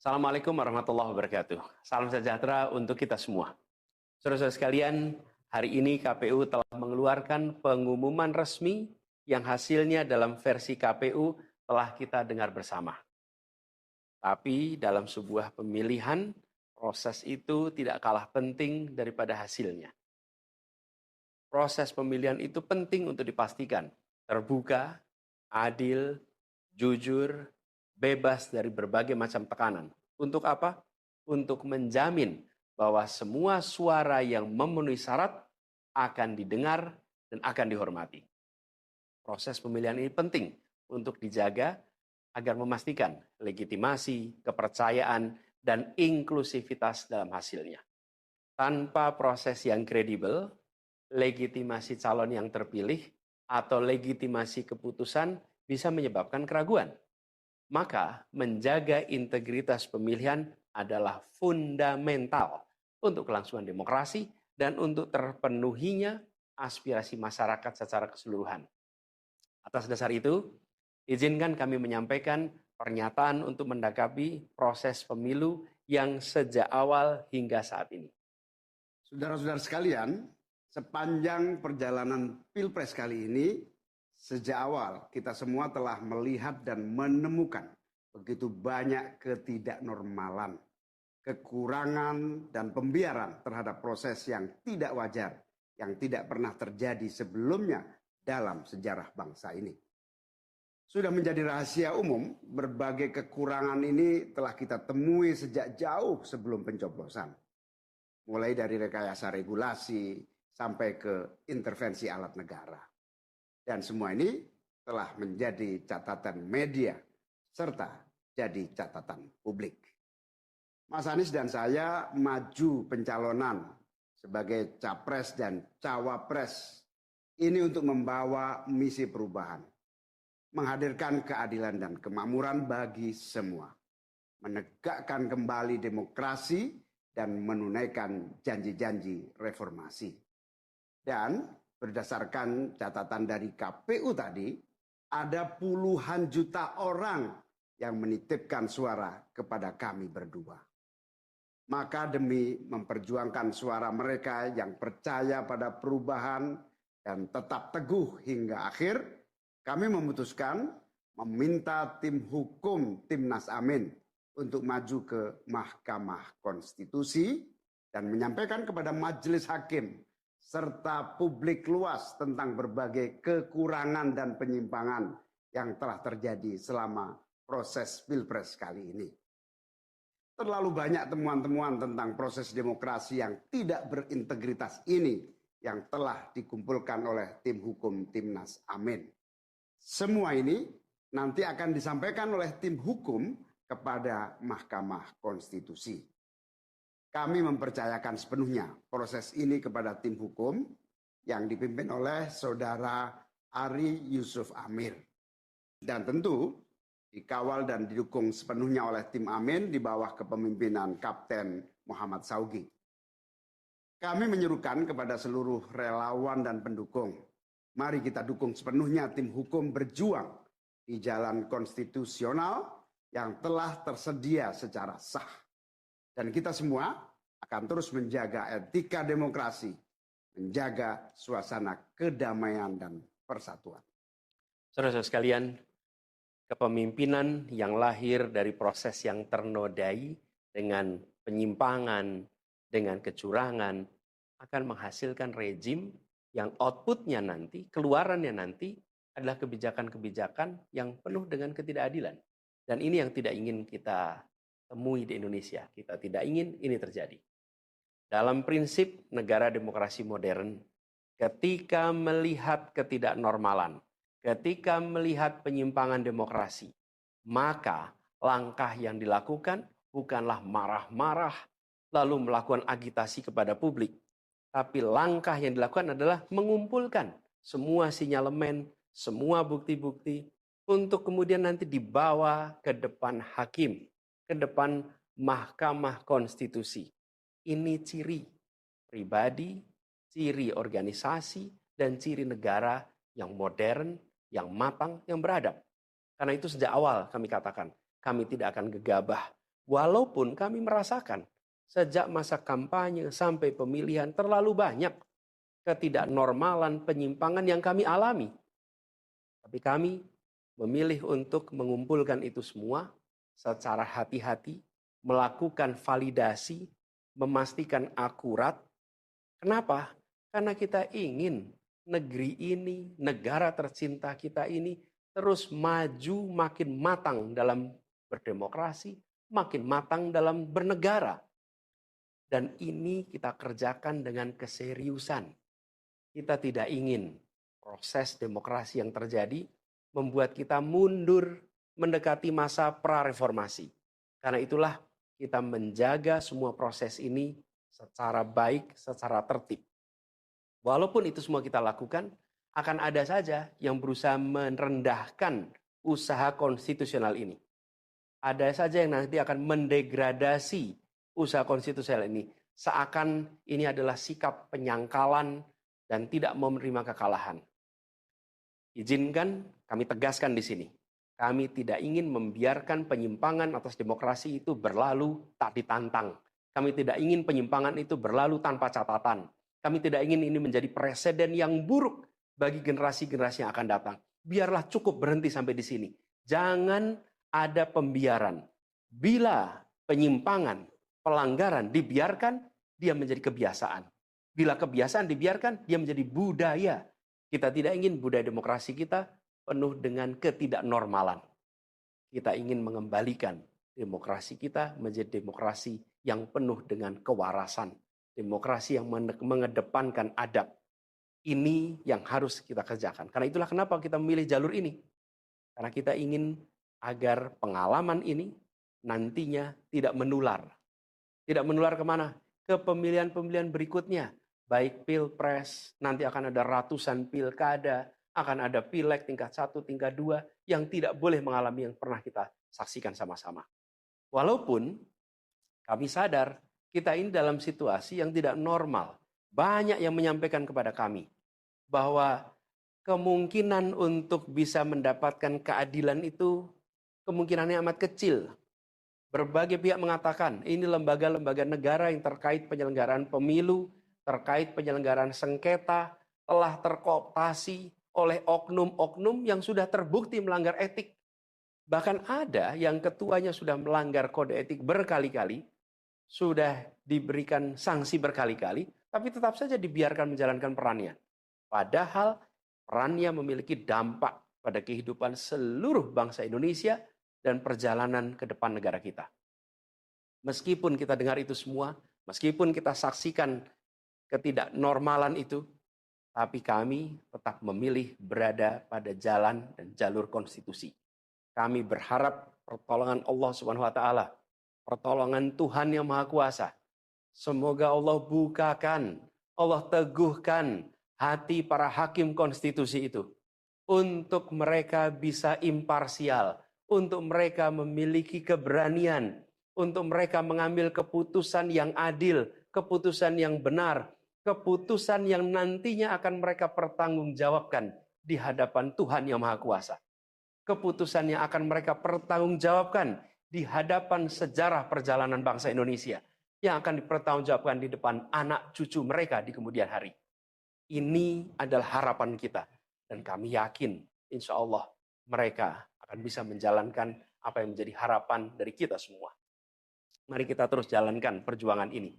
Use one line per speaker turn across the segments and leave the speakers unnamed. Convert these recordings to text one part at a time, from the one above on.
Assalamualaikum warahmatullahi wabarakatuh. Salam sejahtera untuk kita semua. Saudara-saudara sekalian, hari ini KPU telah mengeluarkan pengumuman resmi yang hasilnya dalam versi KPU telah kita dengar bersama. Tapi dalam sebuah pemilihan, proses itu tidak kalah penting daripada hasilnya. Proses pemilihan itu penting untuk dipastikan terbuka, adil, jujur, bebas dari berbagai macam tekanan. Untuk apa? Untuk menjamin bahwa semua suara yang memenuhi syarat akan didengar dan akan dihormati. Proses pemilihan ini penting untuk dijaga agar memastikan legitimasi, kepercayaan, dan inklusivitas dalam hasilnya. Tanpa proses yang kredibel, legitimasi calon yang terpilih atau legitimasi keputusan bisa menyebabkan keraguan. Maka menjaga integritas pemilihan adalah fundamental untuk kelangsungan demokrasi dan untuk terpenuhinya aspirasi masyarakat secara keseluruhan. Atas dasar itu, izinkan kami menyampaikan pernyataan untuk mendakapi proses pemilu yang sejak awal hingga saat ini.
Saudara-saudara sekalian, sepanjang perjalanan Pilpres kali ini, sejak awal kita semua telah melihat dan menemukan begitu banyak ketidaknormalan, kekurangan dan pembiaran terhadap proses yang tidak wajar, yang tidak pernah terjadi sebelumnya dalam sejarah bangsa ini. Sudah menjadi rahasia umum, berbagai kekurangan ini telah kita temui sejak jauh sebelum pencoblosan. Mulai dari rekayasa regulasi sampai ke intervensi alat negara. Dan semua ini telah menjadi catatan media serta jadi catatan publik. Mas Anies dan saya maju pencalonan sebagai capres dan cawapres ini untuk membawa misi perubahan, menghadirkan keadilan dan kemakmuran bagi semua, menegakkan kembali demokrasi dan menunaikan janji-janji reformasi. Dan berdasarkan catatan dari KPU tadi, ada puluhan juta orang yang menitipkan suara kepada kami berdua. Maka demi memperjuangkan suara mereka yang percaya pada perubahan dan tetap teguh hingga akhir, kami memutuskan meminta tim hukum Timnas Amin untuk maju ke Mahkamah Konstitusi dan menyampaikan kepada majelis hakim serta publik luas tentang berbagai kekurangan dan penyimpangan yang telah terjadi selama proses Pilpres kali ini. Terlalu banyak temuan-temuan tentang proses demokrasi yang tidak berintegritas ini yang telah dikumpulkan oleh tim hukum Timnas Amin. Semua ini nanti akan disampaikan oleh tim hukum kepada Mahkamah Konstitusi. Kami mempercayakan sepenuhnya proses ini kepada tim hukum yang dipimpin oleh Saudara Ari Yusuf Amir. Dan tentu dikawal dan didukung sepenuhnya oleh tim Amin di bawah kepemimpinan Kapten Muhammad Saugi. Kami menyerukan kepada seluruh relawan dan pendukung, mari kita dukung sepenuhnya tim hukum berjuang di jalan konstitusional yang telah tersedia secara sah. Dan kita semua akan terus menjaga etika demokrasi, menjaga suasana kedamaian dan persatuan.
Saudara-saudara sekalian, kepemimpinan yang lahir dari proses yang ternodai dengan penyimpangan, dengan kecurangan, akan menghasilkan rejim yang outputnya nanti, keluarannya nanti adalah kebijakan-kebijakan yang penuh dengan ketidakadilan. Dan ini yang tidak ingin kita temui di Indonesia. Kita tidak ingin ini terjadi. Dalam prinsip negara demokrasi modern, ketika melihat ketidaknormalan, ketika melihat penyimpangan demokrasi, maka langkah yang dilakukan bukanlah marah-marah lalu melakukan agitasi kepada publik. Tapi langkah yang dilakukan adalah mengumpulkan semua sinyalemen, semua bukti-bukti untuk kemudian nanti dibawa ke depan hakim, ke depan Mahkamah Konstitusi. Ini ciri pribadi, ciri organisasi, dan ciri negara yang modern, yang matang, yang beradab. Karena itu sejak awal kami katakan, kami tidak akan gegabah Walaupun kami merasakan sejak masa kampanye sampai pemilihan terlalu banyak ketidaknormalan, penyimpangan yang kami alami. Tapi kami memilih untuk mengumpulkan itu semua secara hati-hati, melakukan validasi, memastikan akurat. Kenapa? Karena kita ingin negeri ini, negara tercinta kita ini terus maju makin matang dalam berdemokrasi, makin matang dalam bernegara. Dan ini kita kerjakan dengan keseriusan. Kita tidak ingin proses demokrasi yang terjadi membuat kita mundur mendekati masa prareformasi. Karena itulah kita menjaga semua proses ini secara baik, secara tertib. Walaupun itu semua kita lakukan, akan ada saja yang berusaha merendahkan usaha konstitusional ini. Ada saja yang nanti akan mendegradasi usaha konstitusional ini. Seakan ini adalah sikap penyangkalan dan tidak mau menerima kekalahan. Izinkan kami tegaskan di sini. Kami tidak ingin membiarkan penyimpangan atas demokrasi itu berlalu tak ditantang. Kami tidak ingin penyimpangan itu berlalu tanpa catatan. Kami tidak ingin ini menjadi presiden yang buruk bagi generasi-generasi yang akan datang. Biarlah cukup berhenti sampai di sini. Jangan ada pembiaran. Bila penyimpangan, pelanggaran dibiarkan, dia menjadi kebiasaan. Bila kebiasaan dibiarkan, dia menjadi budaya. Kita tidak ingin budaya demokrasi kita penuh dengan ketidaknormalan. Kita ingin mengembalikan demokrasi kita menjadi demokrasi yang penuh dengan kewarasan. Demokrasi yang mengedepankan adab. Ini yang harus kita kerjakan. Karena itulah kenapa kita memilih jalur ini. Karena kita ingin agar pengalaman ini nantinya tidak menular. Tidak menular kemana? Ke pemilihan-pemilihan berikutnya. Baik pilpres, nanti akan ada ratusan pilkada, akan ada pileg tingkat 1, tingkat 2, yang tidak boleh mengalami yang pernah kita saksikan sama-sama. Walaupun kami sadar, kita ini dalam situasi yang tidak normal. Banyak yang menyampaikan kepada kami bahwa kemungkinan untuk bisa mendapatkan keadilan itu kemungkinannya amat kecil. Berbagai pihak mengatakan ini lembaga-lembaga negara yang terkait penyelenggaraan pemilu, terkait penyelenggaraan sengketa, telah terkooptasi oleh oknum-oknum yang sudah terbukti melanggar etik. Bahkan ada yang ketuanya sudah melanggar kode etik berkali-kali, sudah diberikan sanksi berkali-kali, tapi tetap saja dibiarkan menjalankan perannya. Padahal perannya memiliki dampak pada kehidupan seluruh bangsa Indonesia dan perjalanan ke depan negara kita. Meskipun kita dengar itu semua, meskipun kita saksikan ketidaknormalan itu, tapi kami tetap memilih berada pada jalan dan jalur konstitusi. Kami berharap pertolongan Allah Subhanahu wa taala, pertolongan Tuhan yang Maha Kuasa. Semoga Allah bukakan, Allah teguhkan hati para hakim konstitusi itu untuk mereka bisa imparsial, untuk mereka memiliki keberanian, untuk mereka mengambil keputusan yang adil, keputusan yang benar, keputusan yang nantinya akan mereka pertanggungjawabkan di hadapan Tuhan yang Maha Kuasa. Keputusan yang akan mereka pertanggungjawabkan di hadapan sejarah perjalanan bangsa Indonesia, yang akan dipertanggungjawabkan di depan anak cucu mereka di kemudian hari. Ini adalah harapan kita. Dan kami yakin, insya Allah mereka akan bisa menjalankan apa yang menjadi harapan dari kita semua. Mari kita terus jalankan perjuangan ini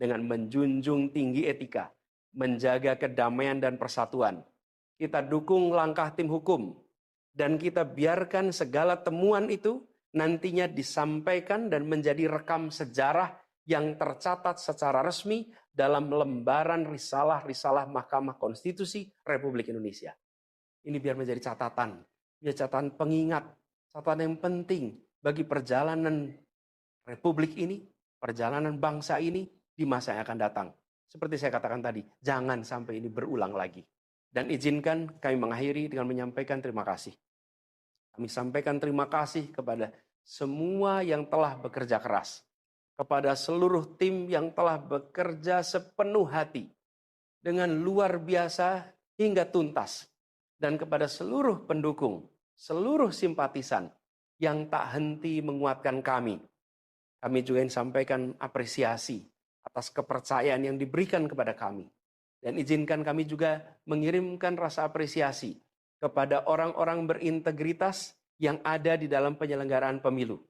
dengan menjunjung tinggi etika, menjaga kedamaian dan persatuan. Kita dukung langkah tim hukum, dan kita biarkan segala temuan itu nantinya disampaikan dan menjadi rekam sejarah yang tercatat secara resmi dalam lembaran risalah-risalah Mahkamah Konstitusi Republik Indonesia. Ini biar menjadi catatan, biar catatan pengingat, catatan yang penting bagi perjalanan Republik ini, perjalanan bangsa ini di masa yang akan datang. Seperti saya katakan tadi, jangan sampai ini berulang lagi. Dan izinkan kami mengakhiri dengan menyampaikan terima kasih. Kami sampaikan terima kasih kepada semua yang telah bekerja keras, kepada seluruh tim yang telah bekerja sepenuh hati, dengan luar biasa hingga tuntas, dan kepada seluruh pendukung, seluruh simpatisan yang tak henti menguatkan kami Kami juga ingin sampaikan apresiasi atas kepercayaan yang diberikan kepada kami. Dan izinkan kami juga mengirimkan rasa apresiasi kepada orang-orang berintegritas yang ada di dalam penyelenggaraan pemilu.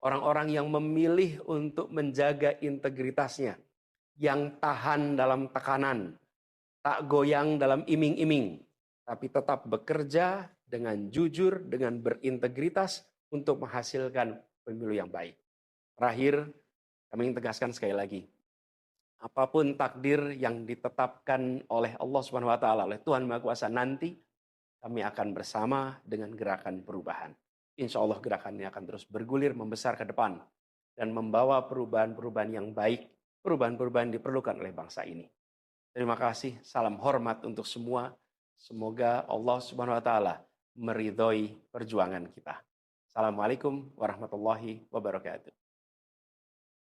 Orang-orang yang memilih untuk menjaga integritasnya, yang tahan dalam tekanan, tak goyang dalam iming-iming, tapi tetap bekerja dengan jujur, dengan berintegritas untuk menghasilkan pemilu yang baik. Terakhir, kami ingin tegaskan sekali lagi, apapun takdir yang ditetapkan oleh Allah Subhanahu wa taala, oleh Tuhan Maha Kuasa nanti, kami akan bersama dengan gerakan perubahan. Insya Allah gerakan ini akan terus bergulir, membesar ke depan, dan membawa perubahan-perubahan yang baik, perubahan-perubahan yang diperlukan oleh bangsa ini. Terima kasih, salam hormat untuk semua. Semoga Allah Subhanahu wa taala meridhoi perjuangan kita. Assalamualaikum warahmatullahi wabarakatuh.